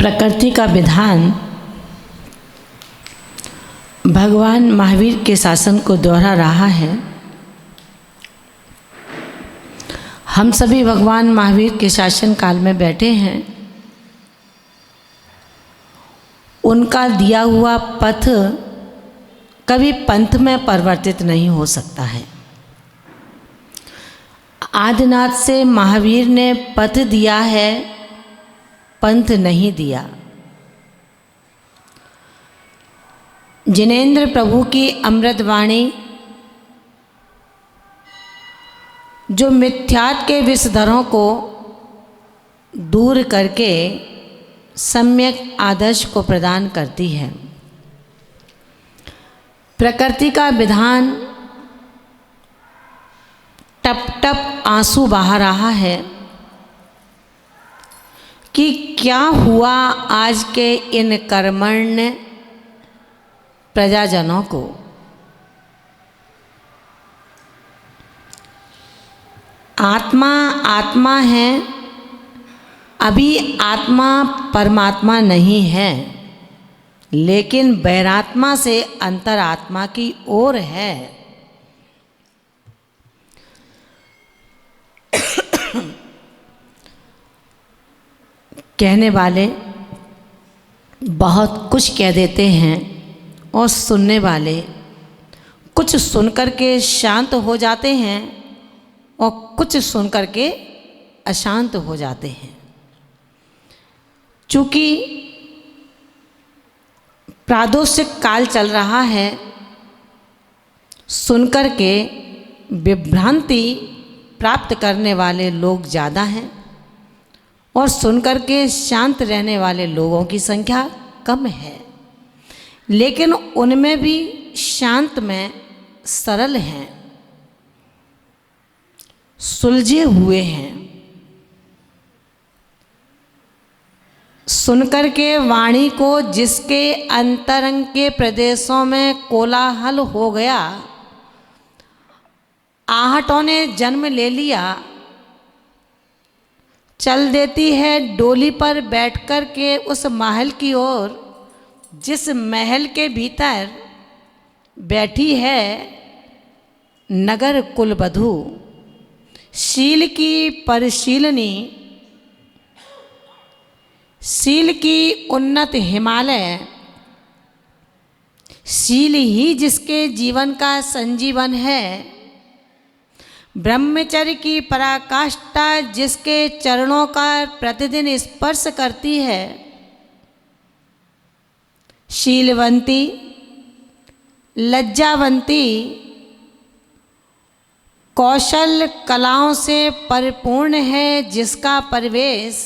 प्रकृति का विधान भगवान महावीर के शासन को दोहरा रहा है। हम सभी भगवान महावीर के शासन काल में बैठे हैं। उनका दिया हुआ पथ कभी पंथ में परिवर्तित नहीं हो सकता है। आदिनाथ से महावीर ने पथ दिया है, पंथ नहीं दिया। जिनेंद्र प्रभु की अमृतवाणी जो मिथ्यात्व के विषधरों को दूर करके सम्यक आदर्श को प्रदान करती है। प्रकृति का विधान टप टप आंसू बहा रहा है कि क्या हुआ आज के इन कर्मण्य प्रजाजनों को। आत्मा आत्मा है, अभी आत्मा परमात्मा नहीं है, लेकिन बैरात्मा से अंतरात्मा की ओर है। कहने वाले बहुत कुछ कह देते हैं और सुनने वाले कुछ सुनकर के शांत हो जाते हैं और कुछ सुनकर के अशांत हो जाते हैं। चूँकि प्रादोषिक काल चल रहा है, सुनकर के विभ्रांति प्राप्त करने वाले लोग ज़्यादा हैं और सुनकर के शांत रहने वाले लोगों की संख्या कम है। लेकिन उनमें भी शांत में सरल हैं, सुलझे हुए हैं। सुनकर के वाणी को जिसके अंतरंग के प्रदेशों में कोलाहल हो गया, आहटों ने जन्म ले लिया, चल देती है डोली पर बैठकर के उस महल की ओर जिस महल के भीतर बैठी है नगर कुलवधू, शील की परिशीलनी, शील की उन्नत हिमालय, शील ही जिसके जीवन का संजीवन है, ब्रह्मचर्य की पराकाष्ठा जिसके चरणों का प्रतिदिन स्पर्श करती है, शीलवंती, लज्जावंती, कौशल कलाओं से परिपूर्ण है जिसका परिवेश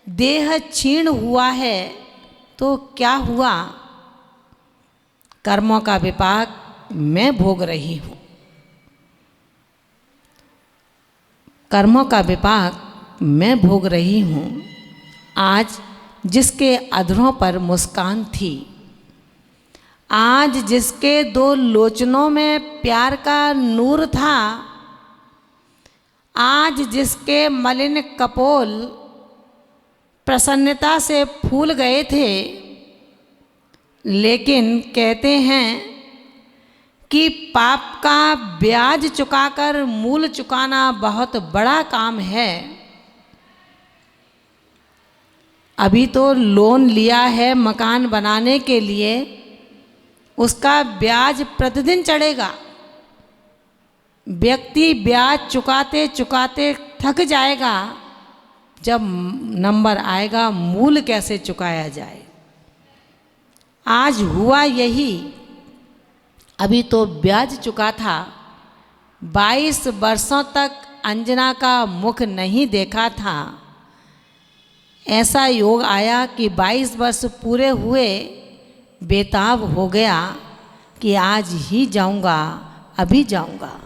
देह क्षीण हुआ है, तो क्या हुआ? कर्मों का विपाक मैं भोग रही हूँ। कर्मों का विपाक मैं भोग रही हूँ। आज जिसके अधरों पर मुस्कान थी, आज जिसके दो लोचनों में प्यार का नूर था, आज जिसके मलिन कपोल प्रसन्नता से फूल गए थे, लेकिन कहते हैं कि पाप का ब्याज चुकाकर मूल चुकाना बहुत बड़ा काम है। अभी तो लोन लिया है मकान बनाने के लिए, उसका ब्याज प्रतिदिन चढ़ेगा। व्यक्ति ब्याज चुकाते चुकाते थक जाएगा, जब नंबर आएगा मूल कैसे चुकाया जाए। आज हुआ यही। अभी तो ब्याज चुका था, 22 वर्षों तक अंजना का मुख नहीं देखा था। ऐसा योग आया कि 22 वर्ष पूरे हुए, बेताब हो गया कि आज ही जाऊंगा, अभी जाऊंगा।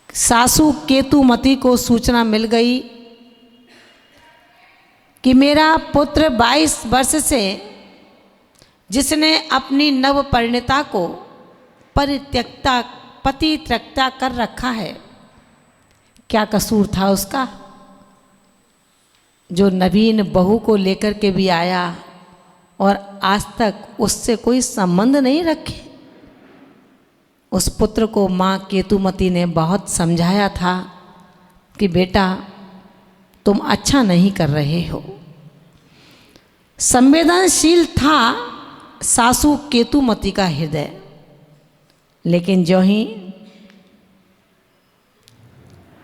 सासू केतुमती को सूचना मिल गई कि मेरा पुत्र 22 वर्ष से जिसने अपनी नव परिणीता को परित्यक्ता पतित्रक्ता कर रखा है, क्या कसूर था उसका? जो नवीन बहू को लेकर के भी आया और आज तक उससे कोई संबंध नहीं रखे। उस पुत्र को माँ केतुमती ने बहुत समझाया था कि बेटा तुम अच्छा नहीं कर रहे हो। संवेदनशील था सासू केतुमती का हृदय, लेकिन जो ही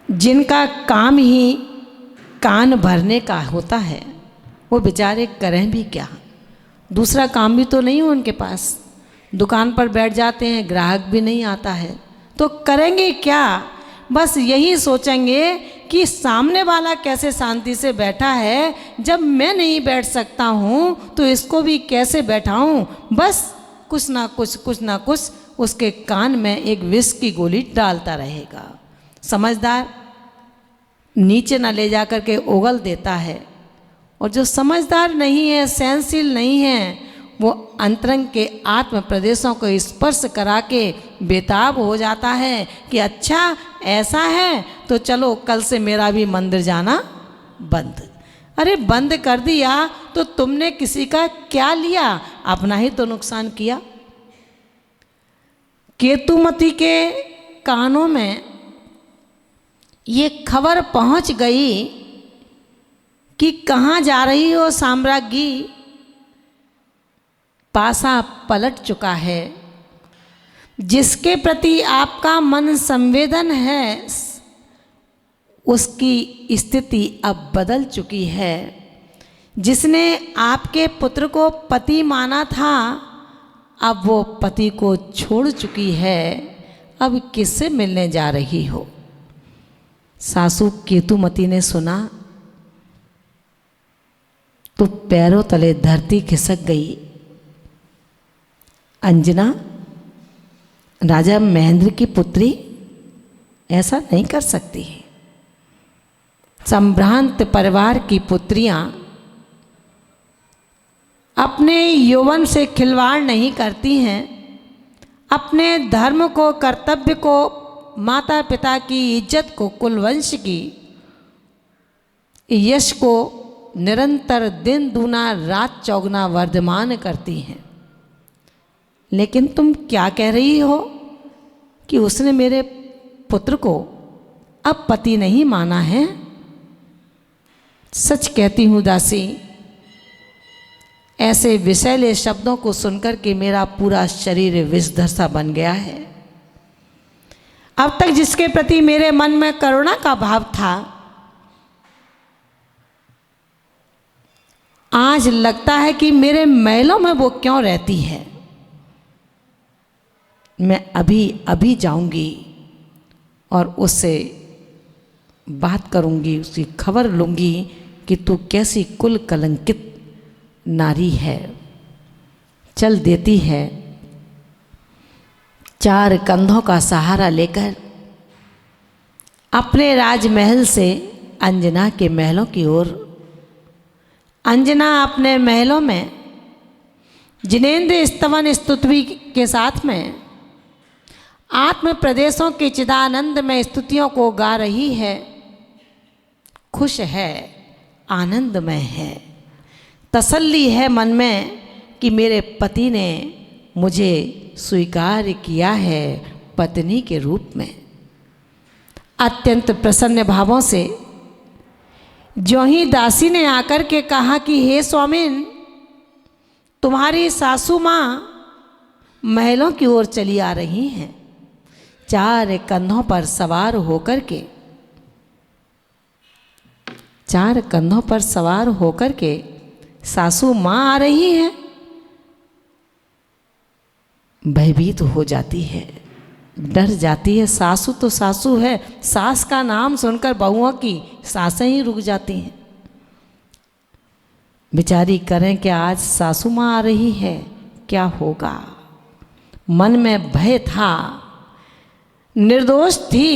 जिनका काम ही कान भरने का होता है वो बेचारे करें भी क्या, दूसरा काम भी तो नहीं हो उनके पास। दुकान पर बैठ जाते हैं, ग्राहक भी नहीं आता है तो करेंगे क्या। बस यही सोचेंगे कि सामने वाला कैसे शांति से बैठा है, जब मैं नहीं बैठ सकता हूँ तो इसको भी कैसे बैठाऊँ। बस कुछ ना कुछ उसके कान में एक विष की गोली डालता रहेगा। समझदार नीचे ना ले जा कर के उगल देता है, और जो समझदार नहीं है, सहनशील नहीं है, वो अंतरंग के आत्म प्रदेशों को स्पर्श करा के बेताब हो जाता है कि अच्छा ऐसा है तो चलो कल से मेरा भी मंदिर जाना बंद। अरे बंद कर दिया तो तुमने किसी का क्या लिया, अपना ही तो नुकसान किया। केतुमती के कानों में ये खबर पहुंच गई कि कहाँ जा रही हो साम्राज्ञी, पासा पलट चुका है। जिसके प्रति आपका मन संवेदन है उसकी स्थिति अब बदल चुकी है। जिसने आपके पुत्र को पति माना था अब वो पति को छोड़ चुकी है, अब किससे मिलने जा रही हो। सासू केतुमती ने सुना तो पैरों तले धरती खिसक गई। अंजना राजा महेंद्र की पुत्री ऐसा नहीं कर सकती। संभ्रांत परिवार की पुत्रियां अपने यौवन से खिलवाड़ नहीं करती हैं। अपने धर्म को, कर्तव्य को, माता पिता की इज्जत को, कुलवंश की यश को निरंतर दिन दूना रात चौगुना वर्धमान करती हैं। लेकिन तुम क्या कह रही हो कि उसने मेरे पुत्र को अब पति नहीं माना है। सच कहती हूँ दासी, ऐसे विषैले शब्दों को सुनकर के मेरा पूरा शरीर विषधर सा बन गया है। अब तक जिसके प्रति मेरे मन में करुणा का भाव था, आज लगता है कि मेरे महलों में वो क्यों रहती है। मैं अभी अभी जाऊंगी और उससे बात करूंगी, उसकी खबर लूंगी कि तू कैसी कुल कलंकित नारी है। चल देती है चार कंधों का सहारा लेकर अपने राजमहल से अंजना के महलों की ओर। अंजना अपने महलों में जिनेंद्र स्तवन स्तुति के साथ में आत्म प्रदेशों के चिदानंद में स्तुतियों को गा रही है। खुश है, आनंदमय है, तसल्ली है मन में कि मेरे पति ने मुझे स्वीकार किया है पत्नी के रूप में। अत्यंत प्रसन्न भावों से जो ही दासी ने आकर के कहा कि हे स्वामिन, तुम्हारी सासू माँ महलों की ओर चली आ रही हैं, चार कंधों पर सवार होकर के, चार कंधों पर सवार होकर के सासू माँ आ रही है। भयभीत हो जाती है, डर जाती है। सासू तो सासू है, सास का नाम सुनकर बहुओं की सांसें ही रुक जाती हैं। बेचारी करें कि आज सासू माँ आ रही है, क्या होगा। मन में भय था, निर्दोष थी,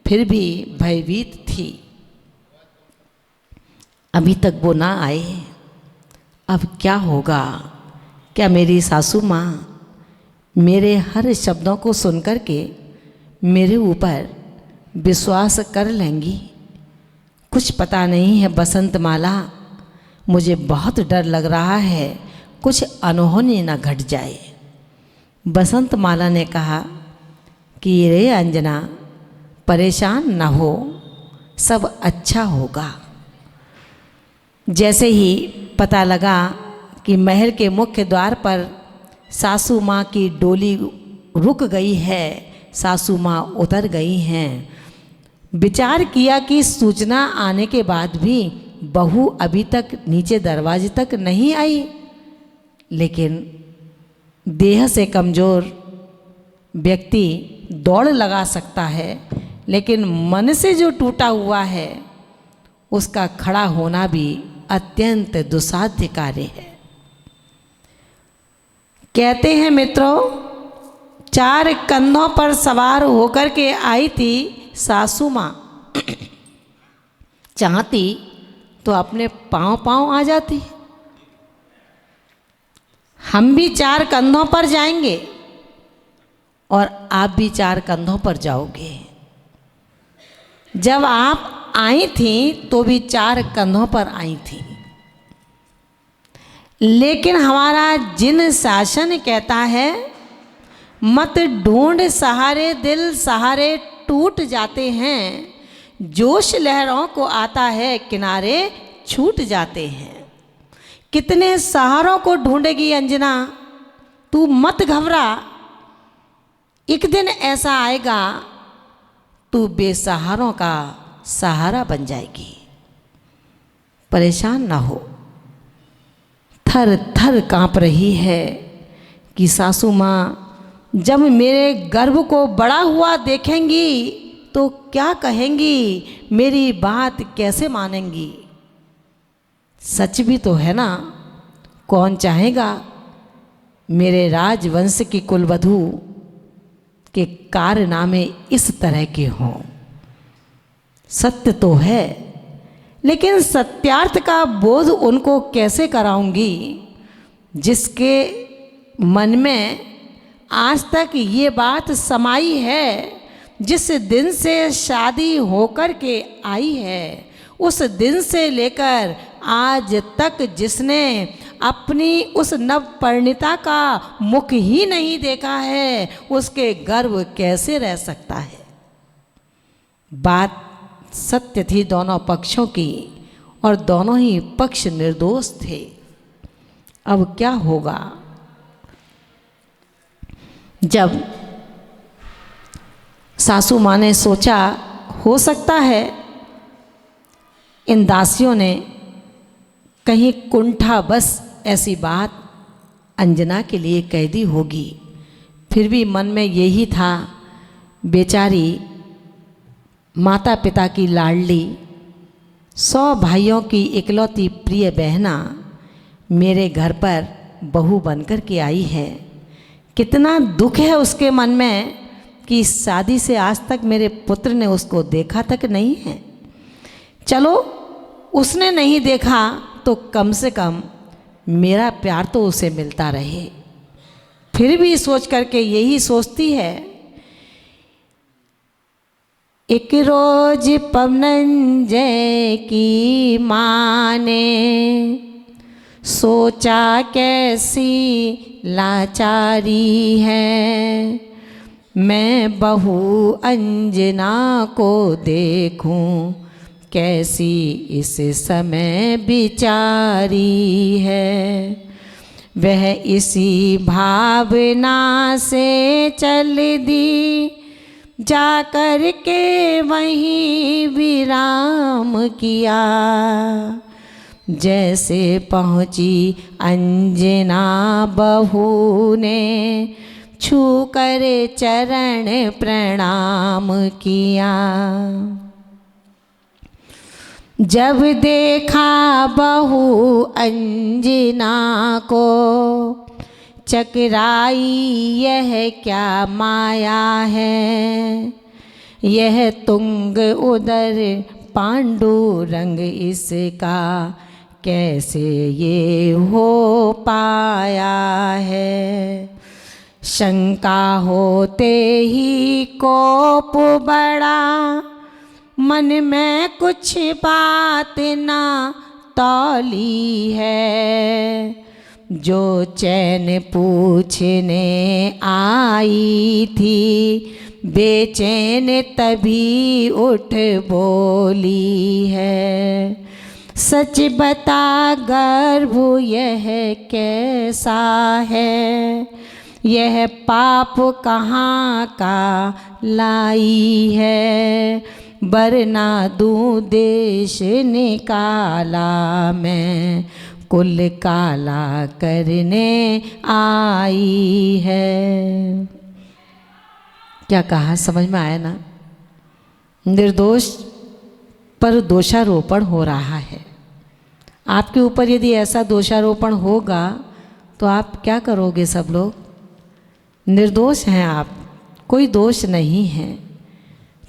फिर भी भयभीत थी। अभी तक वो ना आए, अब क्या होगा। क्या मेरी सासू माँ मेरे हर शब्दों को सुनकर के मेरे ऊपर विश्वास कर लेंगी, कुछ पता नहीं है बसंत माला, मुझे बहुत डर लग रहा है, कुछ अनहोनी न घट जाए। बसंत माला ने कहा कि रे अंजना, परेशान न हो, सब अच्छा होगा। जैसे ही पता लगा कि महल के मुख्य द्वार पर सासू माँ की डोली रुक गई है, सासू माँ उतर गई हैं, विचार किया कि सूचना आने के बाद भी बहू अभी तक नीचे दरवाजे तक नहीं आई। लेकिन देह से कमज़ोर व्यक्ति दौड़ लगा सकता है, लेकिन मन से जो टूटा हुआ है उसका खड़ा होना भी अत्यंत दुस्साध्य कार्य है। कहते हैं मित्रों, 4 कंधों पर सवार होकर के आई थी सासू माँ। चाहती तो अपने पाँव पाँव आ जाती। हम भी 4 कंधों पर जाएंगे और आप भी 4 कंधों पर जाओगे। जब आप आई थी तो भी 4 कंधों पर आई थी, लेकिन हमारा जिन शासन कहता है मत ढूंढ सहारे, दिल सहारे टूट जाते हैं, जोश लहरों को आता है किनारे छूट जाते हैं। कितने सहारों को ढूंढेगी अंजना, तू मत घबरा, एक दिन ऐसा आएगा तू बेसहारों का सहारा बन जाएगी। परेशान ना हो। थर थर कांप रही है कि सासू माँ जब मेरे गर्भ को बड़ा हुआ देखेंगी तो क्या कहेंगी, मेरी बात कैसे मानेंगी। सच भी तो है ना, कौन चाहेगा मेरे राजवंश की कुलवधू के कारनामे इस तरह के हों। सत्य तो है, लेकिन सत्यार्थ का बोध उनको कैसे कराऊंगी जिसके मन में आज तक ये बात समाई है, जिस दिन से शादी होकर के आई है उस दिन से लेकर आज तक जिसने अपनी उस नवपरिणीता का मुख ही नहीं देखा है, उसके गर्भ कैसे रह सकता है। बात सत्य थी दोनों पक्षों की और दोनों ही पक्ष निर्दोष थे। अब क्या होगा? जब सासू माँ ने सोचा हो सकता है इन दासियों ने कहीं कुंठा बस ऐसी बात अंजना के लिए कह दी होगी, फिर भी मन में यही था, बेचारी माता पिता की लाडली 100 भाइयों की इकलौती प्रिय बहना मेरे घर पर बहू बनकर के आई है। कितना दुख है उसके मन में कि शादी से आज तक मेरे पुत्र ने उसको देखा तक नहीं है। चलो उसने नहीं देखा तो कम से कम मेरा प्यार तो उसे मिलता रहे। फिर भी सोच करके यही सोचती है। एक रोज पवनंजय की माँ ने सोचा कैसी लाचारी है, मैं बहू अंजना को देखूं कैसी इस समय बिचारी है। वह इसी भावना से चल दी, जा कर के वहीं विराम किया। जैसे पहुँची अंजना बहू ने छू कर चरण प्रणाम किया। जब देखा बहू अंजना को, चकराई यह क्या माया है, यह तुंग उदर पांडुरंग इसका कैसे ये हो पाया है। शंका होते ही कोप बड़ा, मन में कुछ बात ना तौली है, जो चैन पूछने आई थी बेचैन तभी उठ बोली है। सच बता गर्भ यह कैसा है, यह पाप कहाँ का लाई है, वरना दूँ देश निकाला मैं, कुल काला करने आई है। क्या कहा, समझ में आया ना? निर्दोष पर दोषारोपण हो रहा है। आपके ऊपर यदि ऐसा दोषारोपण होगा तो आप क्या करोगे? सब लोग निर्दोष हैं, आप कोई दोष नहीं है,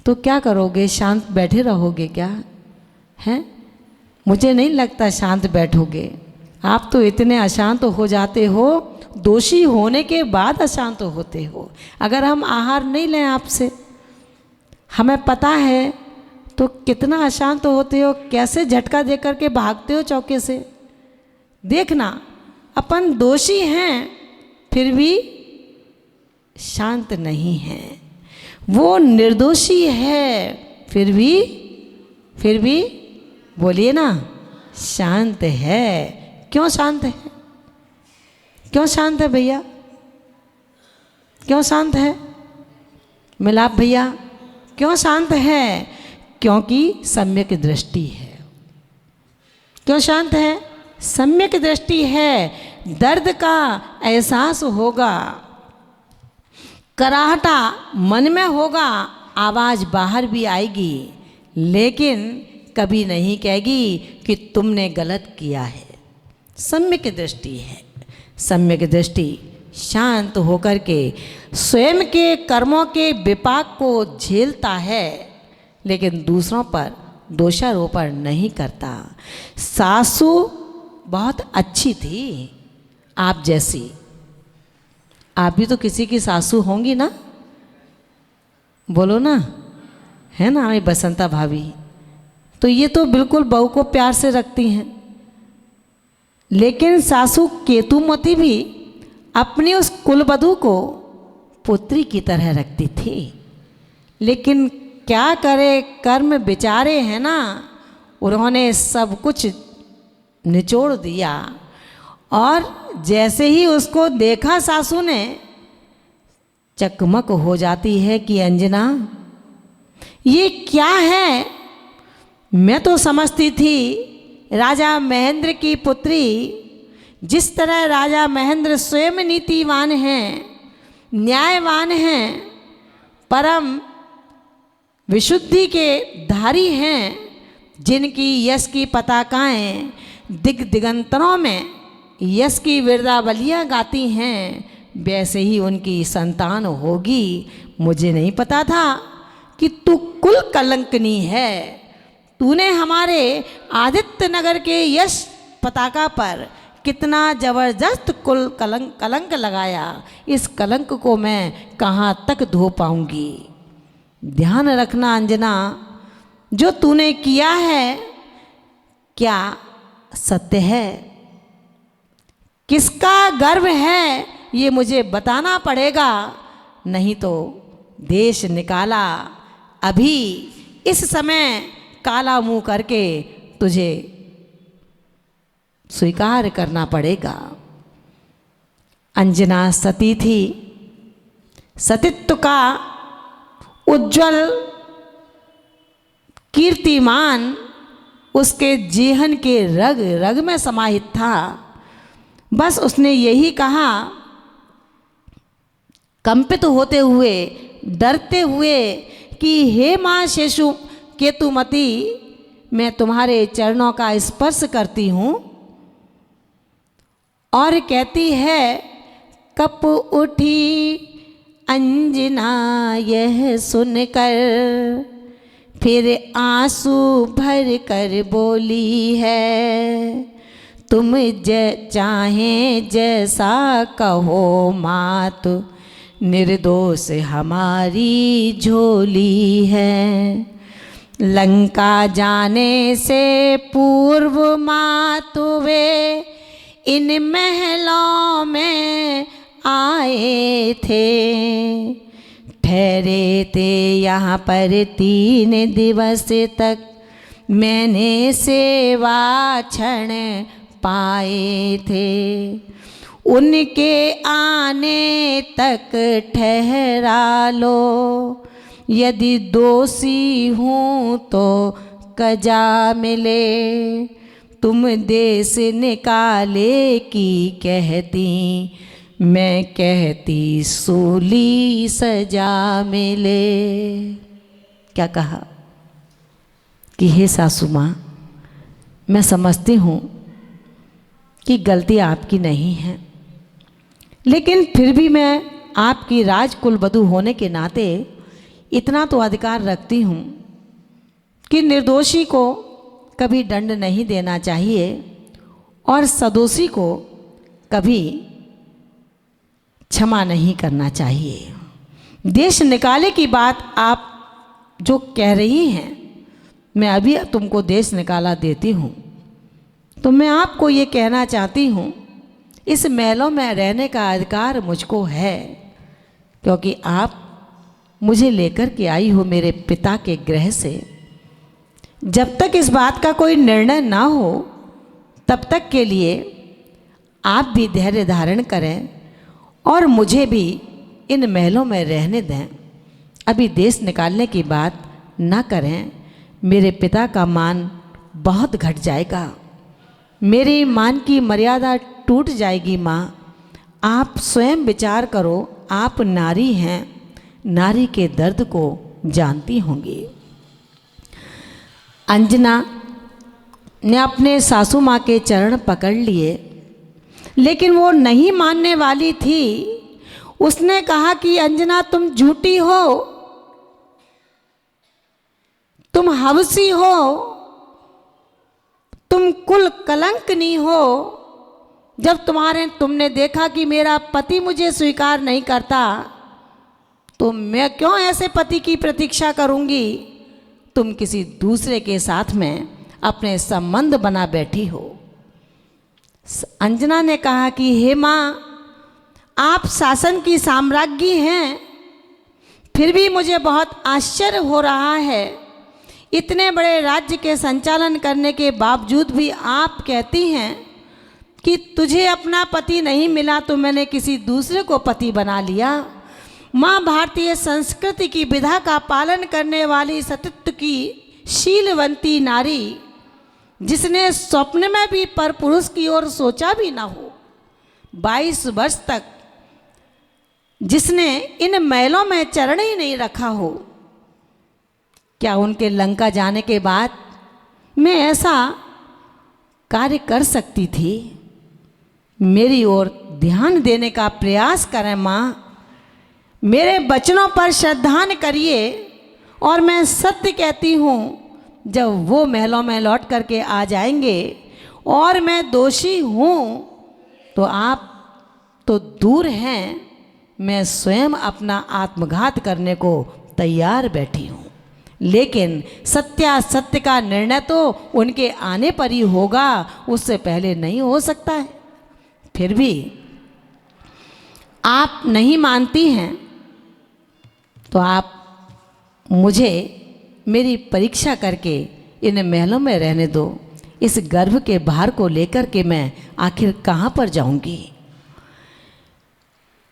तो क्या करोगे? शांत बैठे रहोगे क्या? हैं? मुझे नहीं लगता शांत बैठोगे। आप तो इतने अशांत हो जाते हो, दोषी होने के बाद अशांत होते हो। अगर हम आहार नहीं लें आपसे, हमें पता है, तो कितना अशांत होते हो, कैसे झटका दे करके भागते हो चौके से। देखना, अपन दोषी हैं फिर भी शांत नहीं हैं, वो निर्दोषी है फिर भी बोलिए ना शांत है। क्यों शांत है? क्यों शांत है भैया? क्यों शांत है मिलाप भैया? क्यों शांत है? क्योंकि सम्यक दृष्टि है। क्यों शांत है? सम्यक दृष्टि है। दर्द का एहसास होगा, कराहटा मन में होगा, आवाज़ बाहर भी आएगी, लेकिन कभी नहीं कहेगी कि तुमने गलत किया है। सम्यक दृष्टि है। सम्यक दृष्टि शांत होकर के स्वयं के कर्मों के विपाक को झेलता है, लेकिन दूसरों पर दोषारोपण नहीं करता। सासू बहुत अच्छी थी आप जैसी। आप भी तो किसी की सासू होंगी ना? बोलो ना, है ना? हमारी बसंता भाभी तो ये तो बिल्कुल बहू को प्यार से रखती हैं, लेकिन सासू केतुमती भी अपनी उस कुलवधू को पुत्री की तरह रखती थी। लेकिन क्या करे, कर्म बेचारे हैं ना, उन्होंने सब कुछ निचोड़ दिया। और जैसे ही उसको देखा सासू ने, चकमक हो जाती है कि अंजना ये क्या है? मैं तो समझती थी राजा महेंद्र की पुत्री। जिस तरह राजा महेंद्र स्वयं नीतिवान हैं, न्यायवान हैं, परम विशुद्धि के धारी हैं, जिनकी यश की पताकाएं दिगंतरों में यश की विरदावलियाँ गाती हैं, वैसे ही उनकी संतान होगी। मुझे नहीं पता था कि तू कुल कलंकनी है। तूने हमारे आदित्य नगर के यश पताका पर कितना जबरदस्त कुल कलंक लगाया। इस कलंक को मैं कहाँ तक धो पाऊंगी? ध्यान रखना अंजना, जो तूने किया है क्या सत्य है? किसका गर्व है ये मुझे बताना पड़ेगा, नहीं तो देश निकाला अभी इस समय काला मुंह करके तुझे स्वीकार करना पड़ेगा। अंजना सती थी। सतीत्व का उज्जवल कीर्तिमान उसके जेहन के रग रग में समाहित था। बस उसने यही कहा, कंपित होते हुए, डरते हुए, कि हे माँ शेषु केतुमती, मैं तुम्हारे चरणों का स्पर्श करती हूँ। और कहती है, कप उठी अंजना यह सुनकर, फिर आंसू भर कर बोली है, तुम चाहे जैसा कहो मात, निर्दोष हमारी झोली है। लंका जाने से पूर्व मातु वे इन महलों में आए थे। ठहरे थे यहाँ पर 3 दिवस तक, मैंने सेवा क्षण पाए थे। उनके आने तक ठहरा लो, यदि दोषी हूँ तो कजा मिले। तुम देश निकाले की कहती, मैं कहती सूली सजा मिले। क्या कहा कि हे सासू माँ, मैं समझती हूँ कि गलती आपकी नहीं है, लेकिन फिर भी मैं आपकी राजकुल वधू होने के नाते इतना तो अधिकार रखती हूँ कि निर्दोषी को कभी दंड नहीं देना चाहिए और सदोषी को कभी क्षमा नहीं करना चाहिए। देश निकाले की बात आप जो कह रही हैं, मैं अभी तुमको देश निकाला देती हूँ, तो मैं आपको ये कहना चाहती हूँ, इस महलों में रहने का अधिकार मुझको है, क्योंकि आप मुझे लेकर के आई हो मेरे पिता के गृह से। जब तक इस बात का कोई निर्णय ना हो तब तक के लिए आप भी धैर्य धारण करें और मुझे भी इन महलों में रहने दें। अभी देश निकालने की बात ना करें, मेरे पिता का मान बहुत घट जाएगा, मेरी मान की मर्यादा टूट जाएगी। माँ, आप स्वयं विचार करो, आप नारी हैं, नारी के दर्द को जानती होंगी। अंजना ने अपने सासू माँ के चरण पकड़ लिए, लेकिन वो नहीं मानने वाली थी। उसने कहा कि अंजना, तुम झूठी हो, तुम हवसी हो, तुम कुल कलंकनी हो। जब तुमने देखा कि मेरा पति मुझे स्वीकार नहीं करता, तो मैं क्यों ऐसे पति की प्रतीक्षा करूंगी। तुम किसी दूसरे के साथ में अपने संबंध बना बैठी हो। अंजना ने कहा कि हे माँ, आप शासन की साम्राज्ञी हैं, फिर भी मुझे बहुत आश्चर्य हो रहा है। इतने बड़े राज्य के संचालन करने के बावजूद भी आप कहती हैं कि तुझे अपना पति नहीं मिला तो मैंने किसी दूसरे को पति बना लिया। माँ, भारतीय संस्कृति की विधा का पालन करने वाली सतीत्व की शीलवंती नारी, जिसने स्वप्न में भी परपुरुष की ओर सोचा भी ना हो, 22 वर्ष तक जिसने इन महलों में चरण ही नहीं रखा हो, क्या उनके लंका जाने के बाद मैं ऐसा कार्य कर सकती थी? मेरी ओर ध्यान देने का प्रयास करें माँ, मेरे वचनों पर श्रद्धान करिए। और मैं सत्य कहती हूँ, जब वो महलों में लौट करके आ जाएंगे और मैं दोषी हूँ तो आप तो दूर हैं, मैं स्वयं अपना आत्मघात करने को तैयार बैठी हूँ। लेकिन सत्यासत्य का निर्णय तो उनके आने पर ही होगा, उससे पहले नहीं हो सकता है। फिर भी आप नहीं मानती हैं तो आप मुझे मेरी परीक्षा करके इन महलों में रहने दो। इस गर्भ के भार को लेकर के मैं आखिर कहाँ पर जाऊंगी।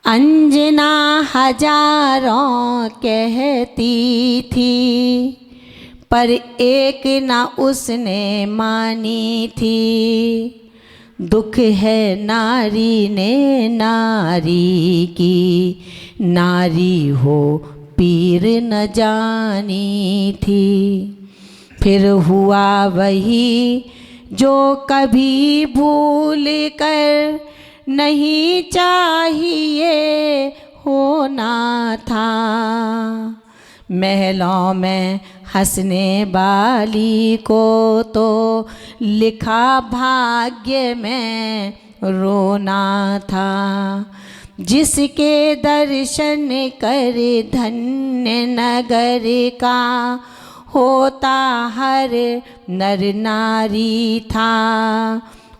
अंजना हजारों कहती थी, पर एक ना उसने मानी थी। दुख है नारी ने नारी की, नारी हो पीर न जानी थी। फिर हुआ वही जो कभी भूल कर नहीं चाहिए होना था। महलों में हंसने वाली को तो लिखा भाग्य में रोना था। जिसके दर्शन कर धन्य नगर का होता हर नर नारी था,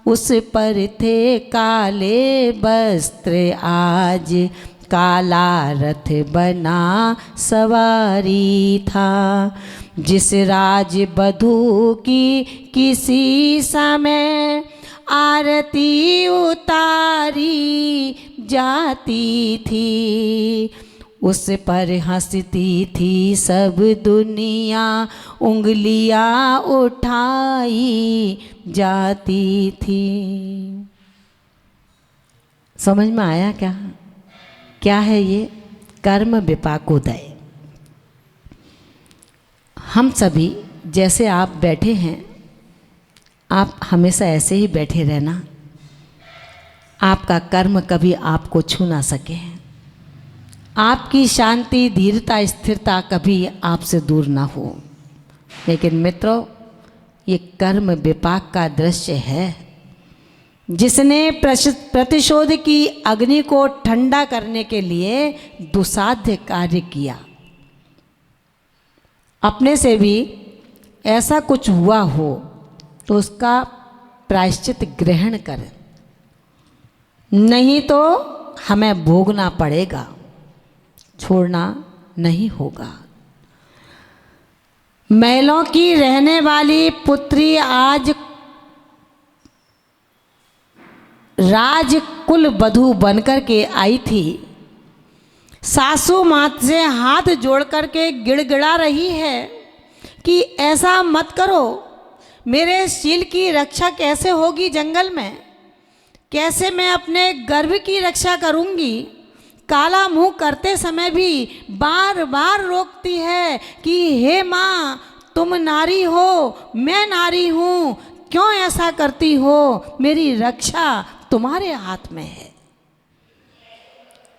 उस पर थे काले वस्त्र आज, काला रथ बना सवारी था। जिस राज बधू की किसी समय आरती उतारी जाती थी, उस पर हंसती थी सब दुनिया, उंगलियां उठाई जाती थी। समझ में आया क्या? क्या है ये? कर्म विपाकोदय। हम सभी जैसे आप बैठे हैं, आप हमेशा ऐसे ही बैठे रहना। आपका कर्म कभी आपको छू ना सके। आपकी शांति, धीरता, स्थिरता कभी आपसे दूर ना हो। लेकिन मित्रों, ये कर्म विपाक का दृश्य है। जिसने प्रतिशोध की अग्नि को ठंडा करने के लिए दुसाध्य कार्य किया, अपने से भी ऐसा कुछ हुआ हो तो उसका प्रायश्चित ग्रहण करें, नहीं तो हमें भोगना पड़ेगा, छोड़ना नहीं होगा। महलों की रहने वाली पुत्री आज राजकुल वधू बनकर के आई थी। सासू माँ से हाथ जोड़ कर के गिड़गिड़ा रही है कि ऐसा मत करो, मेरे शील की रक्षा कैसे होगी जंगल में, कैसे मैं अपने गर्भ की रक्षा करूंगी। काला मुंह करते समय भी बार बार रोकती है कि हे माँ, तुम नारी हो, मैं नारी हूँ, क्यों ऐसा करती हो, मेरी रक्षा तुम्हारे हाथ में है।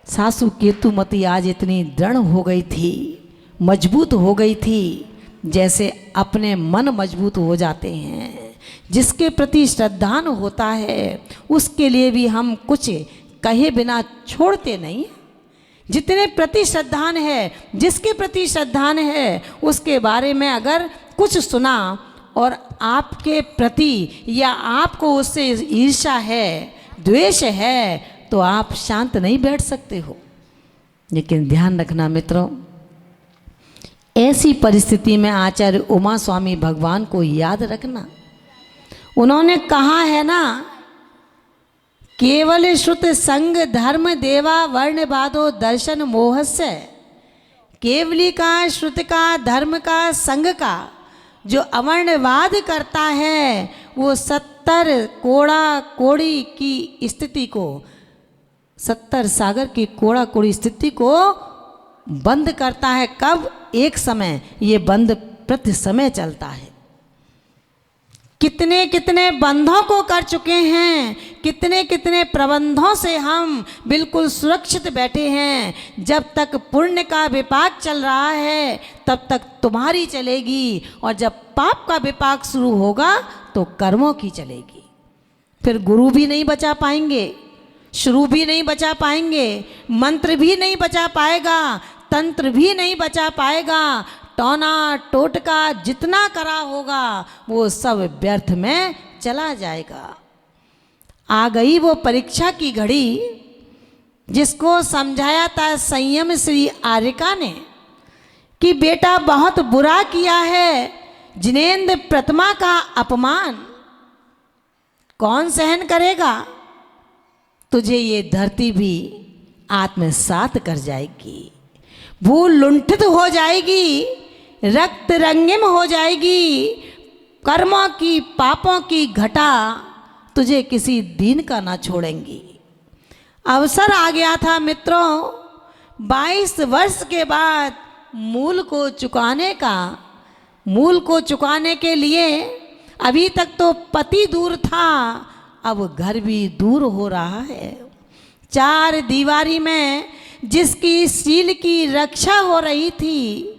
सासू केतुमती आज इतनी दृढ़ हो गई थी, मजबूत हो गई थी, जैसे अपने मन मजबूत हो जाते हैं। जिसके प्रति श्रद्धान होता है उसके लिए भी हम कुछ कहे बिना छोड़ते नहीं। जितने प्रति श्रद्धान है, जिसके प्रति श्रद्धान है, उसके बारे में अगर कुछ सुना और आपके प्रति या आपको उससे ईर्ष्या है, द्वेष है, तो आप शांत नहीं बैठ सकते हो। लेकिन ध्यान रखना मित्रों, ऐसी परिस्थिति में आचार्य उमा स्वामी भगवान को याद रखना। उन्होंने कहा है ना, केवल श्रुत संग धर्म देवा वर्ण बाधो दर्शन मोहस्य। केवली का, श्रुत का, धर्म का, संग का जो अवर्णवाद करता है वो 70 कोड़ा कोड़ी की स्थिति को, 70 सागर की कोड़ा कोड़ी स्थिति को बंद करता है। कब? एक समय। ये बंद प्रति समय चलता है। कितने कितने बंधों को कर चुके हैं, कितने कितने प्रबंधों से हम बिल्कुल सुरक्षित बैठे हैं। जब तक पुण्य का विपाक चल रहा है तब तक तुम्हारी चलेगी, और जब पाप का विपाक शुरू होगा तो कर्मों की चलेगी। फिर गुरु भी नहीं बचा पाएंगे, शुरू भी नहीं बचा पाएंगे, मंत्र भी नहीं बचा पाएगा, तंत्र भी नहीं बचा पाएगा। टोना टोटका जितना करा होगा वो सब व्यर्थ में चला जाएगा। आ गई वो परीक्षा की घड़ी जिसको समझाया था संयम श्री आर्यका ने कि बेटा बहुत बुरा किया है, जिनेंद्र प्रतिमा का अपमान कौन सहन करेगा। तुझे ये धरती भी आत्मसात कर जाएगी, भूल लुंठित हो जाएगी, रक्त रंगिम हो जाएगी। कर्मों की, पापों की घटा तुझे किसी दिन का ना छोड़ेंगी। अवसर आ गया था मित्रों, 22 वर्ष के बाद मूल को चुकाने का। मूल को चुकाने के लिए अभी तक तो पति दूर था, अब घर भी दूर हो रहा है। 4 दीवारी में जिसकी शील की रक्षा हो रही थी,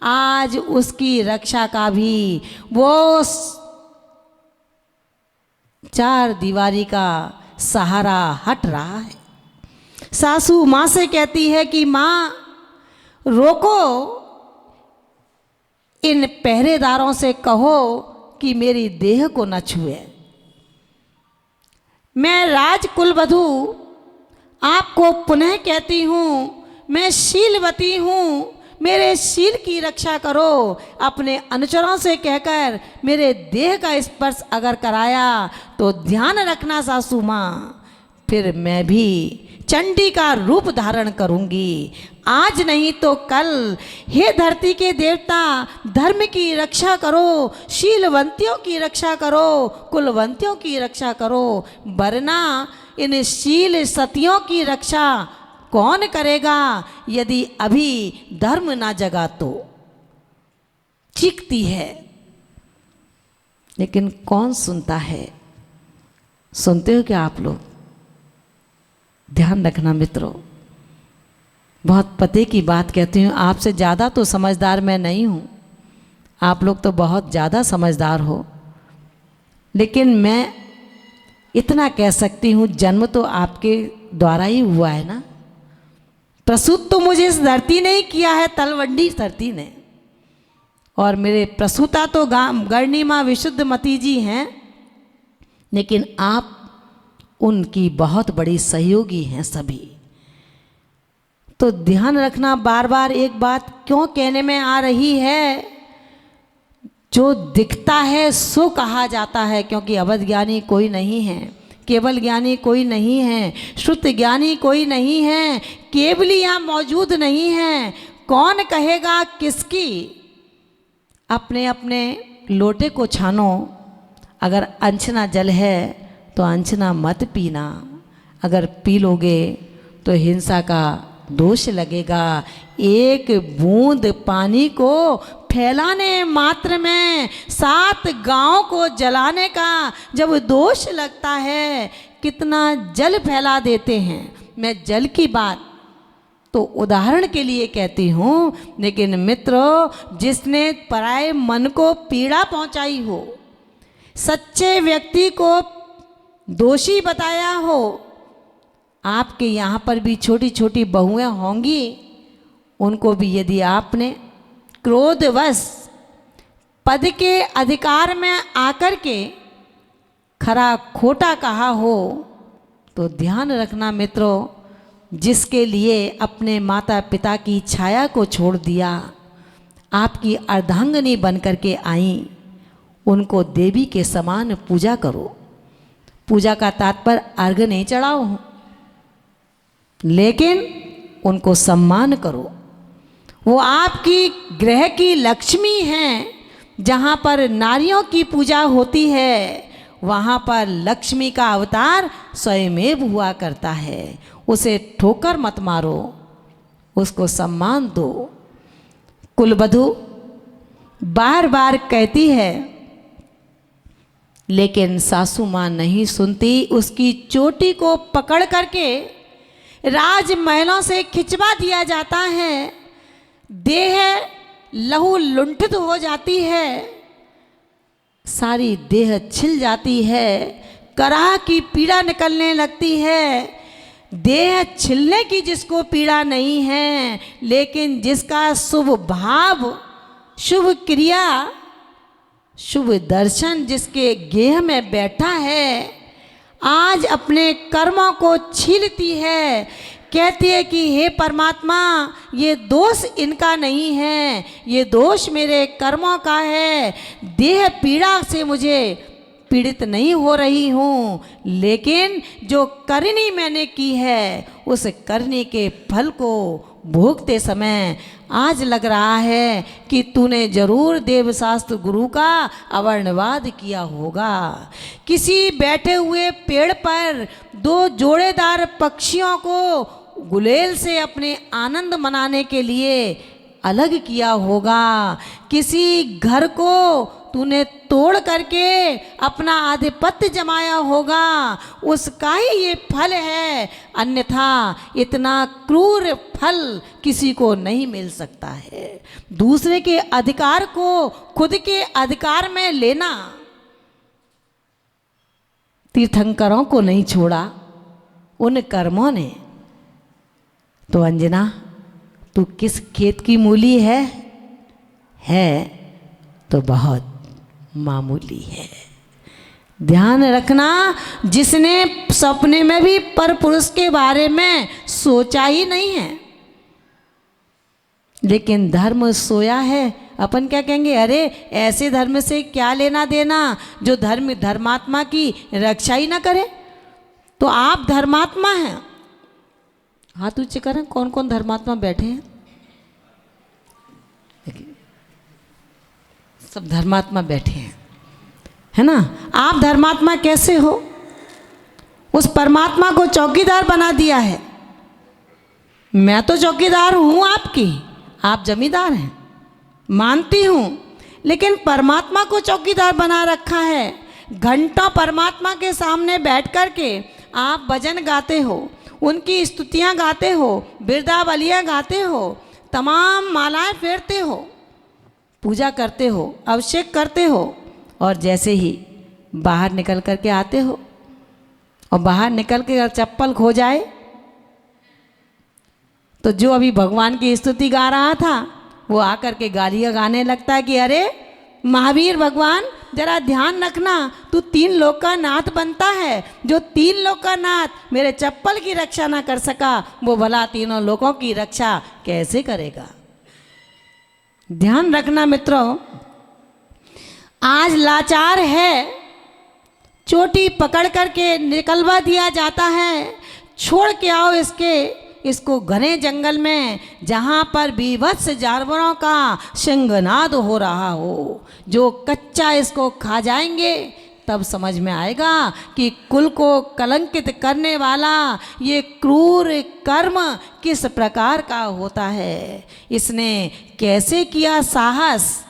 आज उसकी रक्षा का भी वो 4 दीवारी का सहारा हट रहा है। सासू माँ से कहती है कि माँ रोको, इन पहरेदारों से कहो कि मेरी देह को न छुए। मैं राजकुलवधू आपको पुनः कहती हूँ, मैं शीलवती हूँ, मेरे शील की रक्षा करो। अपने अनुचरों से कहकर मेरे देह का स्पर्श अगर कराया तो ध्यान रखना सासू माँ, फिर मैं भी चंडी का रूप धारण करूंगी, आज नहीं तो कल। हे धरती के देवता, धर्म की रक्षा करो, शीलवंतियों की रक्षा करो, कुलवंतियों की रक्षा करो, वरना इन शील सतियों की रक्षा कौन करेगा यदि अभी धर्म ना जगा तो। चीखती है लेकिन कौन सुनता है? सुनते हो क्या आप लोग? ध्यान रखना मित्रों, बहुत पते की बात कहती हूँ, आपसे ज़्यादा तो समझदार मैं नहीं हूँ, आप लोग तो बहुत ज़्यादा समझदार हो, लेकिन मैं इतना कह सकती हूँ, जन्म तो आपके द्वारा ही हुआ है ना। प्रसूत तो मुझे इस धरती ने ही किया है, तलवंडी धरती ने, और मेरे प्रसूता तो गढ़नी माँ विशुद्धमती जी हैं, लेकिन आप उनकी बहुत बड़ी सहयोगी हैं सभी। तो ध्यान रखना, बार बार एक बात क्यों कहने में आ रही है, जो दिखता है सो कहा जाता है, क्योंकि अवध ज्ञानी कोई नहीं है, केवल ज्ञानी कोई नहीं है, श्रुत ज्ञानी कोई नहीं है, केवलियाँ मौजूद नहीं है। कौन कहेगा किसकी? अपने अपने लोटे को छानो, अगर अंशना जल है तो अंशना मत पीना, अगर पी लोगे तो हिंसा का दोष लगेगा। एक बूंद पानी को फैलाने मात्र में 7 गांव को जलाने का जब दोष लगता है, कितना जल फैला देते हैं। मैं जल की बात तो उदाहरण के लिए कहती हूँ, लेकिन मित्रों, जिसने पराये मन को पीड़ा पहुंचाई हो, सच्चे व्यक्ति को दोषी बताया हो, आपके यहाँ पर भी छोटी छोटी बहुएं होंगी, उनको भी यदि आपने क्रोधवश पद के अधिकार में आकर के खरा खोटा कहा हो, तो ध्यान रखना मित्रों, जिसके लिए अपने माता पिता की छाया को छोड़ दिया, आपकी अर्धांगिनी बन करके आई, उनको देवी के समान पूजा करो। पूजा का तात्पर्य अर्घ नहीं चढ़ाओ, लेकिन उनको सम्मान करो। वो आपकी गृह की लक्ष्मी हैं। जहाँ पर नारियों की पूजा होती है, वहाँ पर लक्ष्मी का अवतार स्वयमेव हुआ करता है। उसे ठोकर मत मारो, उसको सम्मान दो। कुलवधू बार बार कहती है, लेकिन सासू माँ नहीं सुनती। उसकी चोटी को पकड़ करके राजमहलों से खिंचवा दिया जाता है, देह लहू लुंठित हो जाती है, सारी देह छिल जाती है, कराह की पीड़ा निकलने लगती है। देह छिलने की जिसको पीड़ा नहीं है, लेकिन जिसका शुभ भाव, शुभ क्रिया, शुभ दर्शन जिसके गेह में बैठा है, आज अपने कर्मों को छीलती है। कहती है कि हे परमात्मा, ये दोष इनका नहीं है, ये दोष मेरे कर्मों का है। देह पीड़ा से मुझे पीड़ित नहीं हो रही हूँ, लेकिन जो करनी मैंने की है, उस करनी के फल को भोगते समय आज लग रहा है कि तूने जरूर देवशास्त्र गुरु का अवर्णवाद किया होगा। किसी बैठे हुए पेड़ पर 2 जोड़ेदार पक्षियों को गुलेल से अपने आनंद मनाने के लिए अलग किया होगा। किसी घर को तूने तोड़ करके अपना आधिपत्य जमाया होगा, उसका ही ये फल है, अन्यथा इतना क्रूर फल किसी को नहीं मिल सकता है। दूसरे के अधिकार को खुद के अधिकार में लेना, तीर्थंकरों को नहीं छोड़ा उन कर्मों ने। तो अंजना, तू किस खेत की मूली है? तो बहुत मामूली है। ध्यान रखना, जिसने सपने में भी पर पुरुष के बारे में सोचा ही नहीं है, लेकिन धर्म सोया है। अपन क्या कहेंगे, अरे ऐसे धर्म से क्या लेना देना जो धर्मात्मा की रक्षा ही ना करे। तो आप धर्मात्मा हैं। हाथ ऊंचे करें, कौन कौन धर्मात्मा बैठे हैं? सब धर्मात्मा बैठे हैं, है ना। आप धर्मात्मा कैसे हो? उस परमात्मा को चौकीदार बना दिया है। मैं तो चौकीदार हूं आपकी, आप जमींदार हैं, मानती हूं, लेकिन परमात्मा को चौकीदार बना रखा है। घंटों परमात्मा के सामने बैठ कर के आप भजन गाते हो, उनकी स्तुतियां गाते हो, बिरदावलियां गाते हो, तमाम मालाएं फेरते हो, पूजा करते हो, अभिषेक करते हो, और जैसे ही बाहर निकल कर के आते हो और बाहर निकल के अगर चप्पल खो जाए तो जो अभी भगवान की स्तुति गा रहा था वो आकर के गालियाँ गाने लगता है कि अरे महावीर भगवान जरा ध्यान रखना, तू 3 लोक का नाथ बनता है। जो 3 लोक का नाथ मेरे चप्पल की रक्षा ना कर सका, वो भला 3 लोकों की रक्षा कैसे करेगा। ध्यान रखना मित्रों, आज लाचार है, चोटी पकड़ करके निकलवा दिया जाता है। छोड़ के आओ इसको घने जंगल में, जहाँ पर बीभत्स जानवरों का सिंहनाद हो रहा हो। जो कच्चा इसको खा जाएंगे तब समझ में आएगा कि कुल को कलंकित करने वाला ये क्रूर कर्म किस प्रकार का होता है। इसने कैसे किया साहस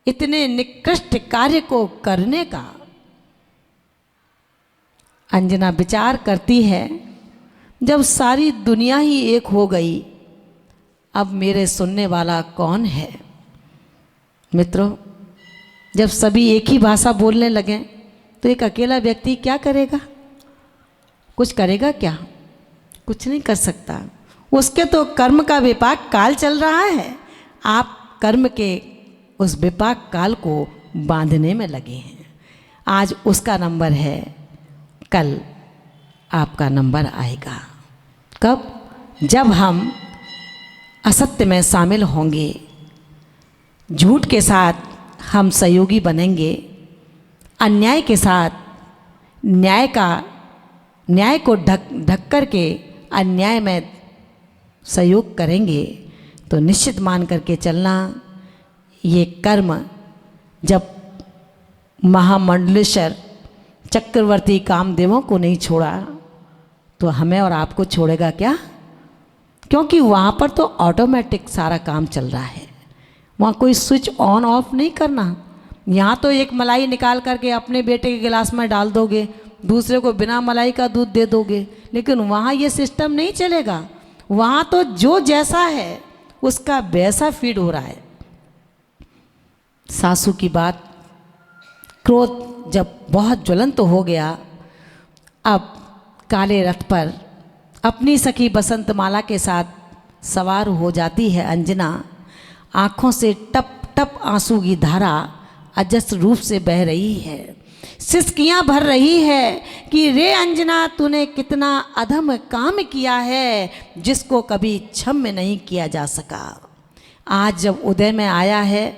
इतने निकृष्ट कार्य को करने का। अंजना विचार करती है, जब सारी दुनिया ही एक हो गई, अब मेरे सुनने वाला कौन है। मित्रों, जब सभी एक ही भाषा बोलने लगे तो एक अकेला व्यक्ति क्या करेगा? कुछ करेगा क्या? कुछ नहीं कर सकता। उसके तो कर्म का विपाक काल चल रहा है। आप कर्म के उस विपाक काल को बांधने में लगे हैं। आज उसका नंबर है, कल आपका नंबर आएगा। कब? जब हम असत्य में शामिल होंगे, झूठ के साथ हम सहयोगी बनेंगे, अन्याय के साथ न्याय को ढक कर के अन्याय में सहयोग करेंगे, तो निश्चित मान करके चलना, ये कर्म जब महामंडलेश्वर चक्रवर्ती कामदेवों को नहीं छोड़ा तो हमें और आपको छोड़ेगा क्या? क्योंकि वहाँ पर तो ऑटोमेटिक सारा काम चल रहा है, वहाँ कोई स्विच ऑन ऑफ नहीं करना। यहाँ तो एक मलाई निकाल करके अपने बेटे के गिलास में डाल दोगे, दूसरे को बिना मलाई का दूध दे दोगे, लेकिन वहाँ ये सिस्टम नहीं चलेगा। वहाँ तो जो जैसा है उसका वैसा फीड हो रहा है। सासू की बात, क्रोध जब बहुत ज्वलंत हो गया, अब काले रथ पर अपनी सखी बसंतमाला के साथ सवार हो जाती है अंजना। आँखों से टप टप आंसू की धारा अजस्र रूप से बह रही है, सिसकियाँ भर रही है कि रे अंजना, तूने कितना अधम काम किया है जिसको कभी क्षम्य नहीं किया जा सका। आज जब उदय में आया है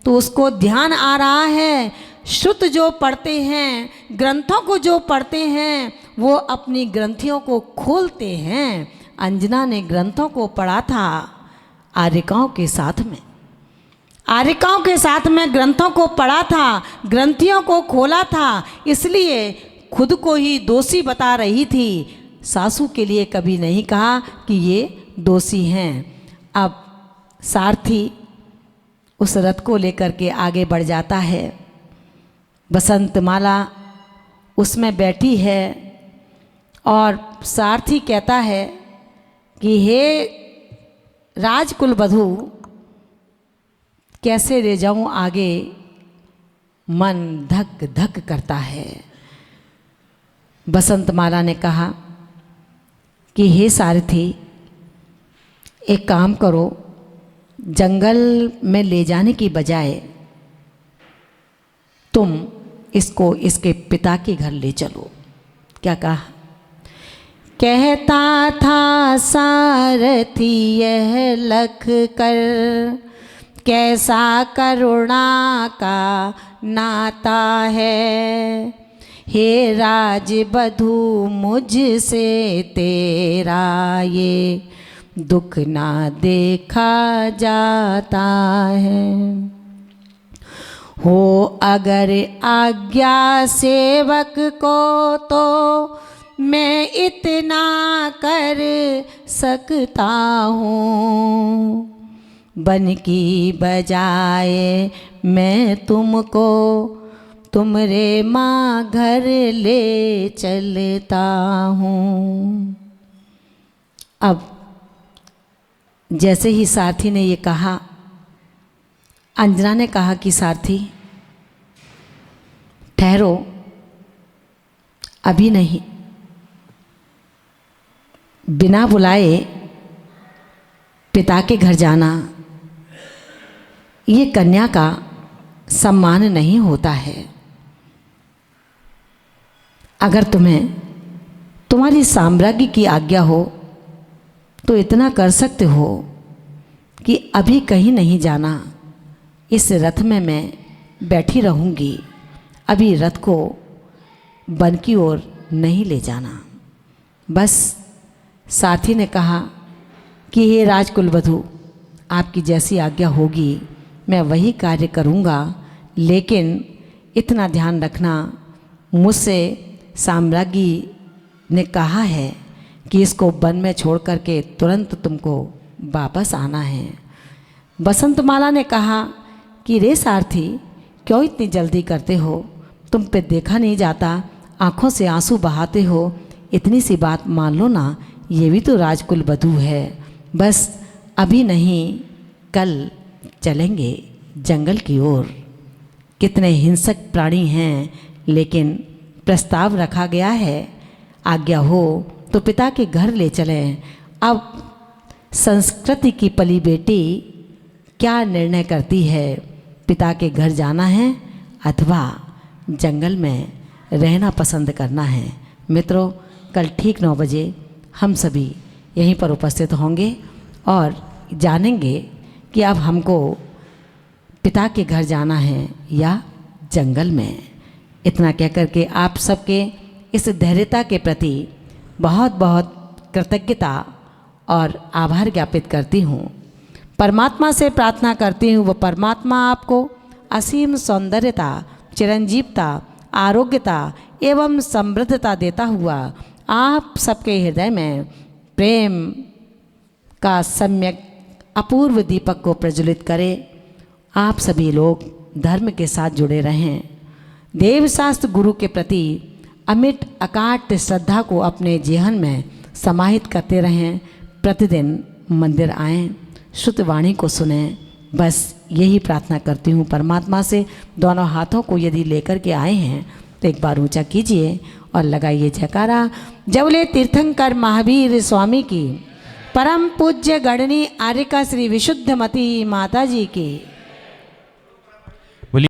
तो उसको ध्यान आ रहा है, श्रुत जो पढ़ते हैं, ग्रंथों को जो पढ़ते हैं, वो अपनी ग्रंथियों को खोलते हैं। अंजना ने ग्रंथों को पढ़ा था आर्यिकाओं के साथ में, आर्यिकाओं के साथ में ग्रंथों को पढ़ा था, ग्रंथियों को खोला था, इसलिए खुद को ही दोषी बता रही थी। सासू के लिए कभी नहीं कहा कि ये दोषी हैं। अब सारथी उस रथ को लेकर के आगे बढ़ जाता है। बसंतमाला उसमें बैठी है और सारथी कहता है कि हे राजकुल वधू, कैसे ले जाऊं आगे, मन धक धक करता है। बसंतमाला ने कहा कि हे सारथी, एक काम करो, जंगल में ले जाने की बजाय तुम इसको इसके पिता के घर ले चलो। क्या कहा? कहता था सारथी यह लख कर, कैसा करुणा का नाता है। हे राजबधू मुझसे तेरा ये दुख ना देखा जाता है। हो अगर आज्ञा सेवक को तो मैं इतना कर सकता हूँ। बन की बजाय मैं तुमको तुमरे माँ घर ले चलता हूँ। अब जैसे ही सारथी ने ये कहा, अंजना ने कहा कि सारथी ठहरो, अभी नहीं। बिना बुलाए पिता के घर जाना ये कन्या का सम्मान नहीं होता है। अगर तुम्हें तुम्हारी साम्राज्ञी की आज्ञा हो तो इतना कर सकते हो कि अभी कहीं नहीं जाना, इस रथ में मैं बैठी रहूँगी, अभी रथ को वन की ओर नहीं ले जाना। बस सारथी ने कहा कि हे राजकुलवधू, आपकी जैसी आज्ञा होगी मैं वही कार्य करूँगा, लेकिन इतना ध्यान रखना, मुझसे साम्राज्ञी ने कहा है कि इसको वन में छोड़ करके तुरंत तुमको वापस आना है। बसंतमाला ने कहा कि रे सारथी, क्यों इतनी जल्दी करते हो? तुम पे देखा नहीं जाता, आँखों से आंसू बहाते हो। इतनी सी बात मान लो ना, ये भी तो राजकुल वधू है। बस अभी नहीं, कल चलेंगे जंगल की ओर। कितने हिंसक प्राणी हैं, लेकिन प्रस्ताव रखा गया है, आज्ञा हो तो पिता के घर ले चलें। अब संस्कृति की पली बेटी क्या निर्णय करती है, पिता के घर जाना है अथवा जंगल में रहना पसंद करना है। मित्रों, कल ठीक 9 बजे हम सभी यहीं पर उपस्थित होंगे और जानेंगे कि अब हमको पिता के घर जाना है या जंगल में। इतना कह कर के आप सबके इस धैर्यता के प्रति बहुत बहुत कृतज्ञता और आभार ज्ञापित करती हूँ। परमात्मा से प्रार्थना करती हूँ, वो परमात्मा आपको असीम सौंदर्यता, चिरंजीवता, आरोग्यता एवं समृद्धता देता हुआ आप सबके हृदय में प्रेम का सम्यक अपूर्व दीपक को प्रज्वलित करे। आप सभी लोग धर्म के साथ जुड़े रहें, देवशास्त्र गुरु के प्रति अमिट अकाट श्रद्धा को अपने जीवन में समाहित करते रहें। प्रतिदिन मंदिर आएं, शुद्ध वाणी को सुने। बस यही प्रार्थना करती हूँ परमात्मा से। दोनों हाथों को यदि लेकर के आए हैं तो एक बार ऊंचा कीजिए और लगाइए जयकारा। जवले तीर्थंकर महावीर स्वामी की, परम पूज्य गणनी आर्यका श्री विशुद्धमती माता जी की।